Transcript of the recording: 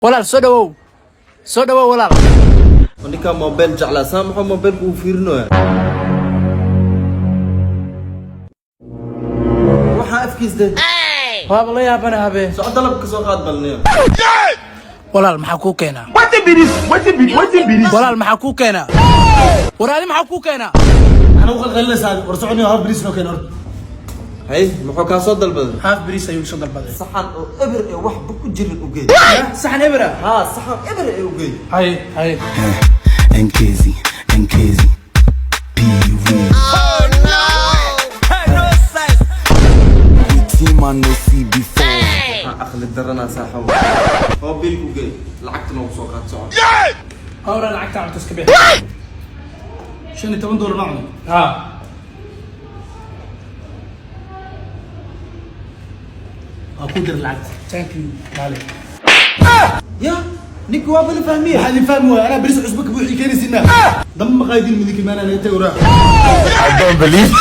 walaal soo dhawow walaal ninka mobile jeclaa saamaxo mobilku uu fiirinayo waxa afkiisde waaba la yaabana habe soo dalabka soo qaad balniyo walaal maxaa ku keenaa walaal maxaa ku keenaa waraadi maxaa ku keenaa أنا أقول غير لسه ورسعني هاف بريس لو كان أرد hay muxuu ka soo dalbaday haaf bariis ayuu soo dalbaday saxan oo eber ee wax ku jirin u geey saxan ebra ha saxan eber ee u geey hay Nkezi, Pee-wee. Oh no! Hey, no size. Team I no see before. aqli darana saaxaw oo bil ku geey lacagtana uu soo qaad soo hawra lacagta aan taska bixi $10 معنا ha أقدر العكس thank you malik ya ninku waa bal fahmiye هذه فاهمه أنا بريس عصبك بوحي كيري سنة ضم قايدين من ذيك المانا أنا أنت وراح I don't believe.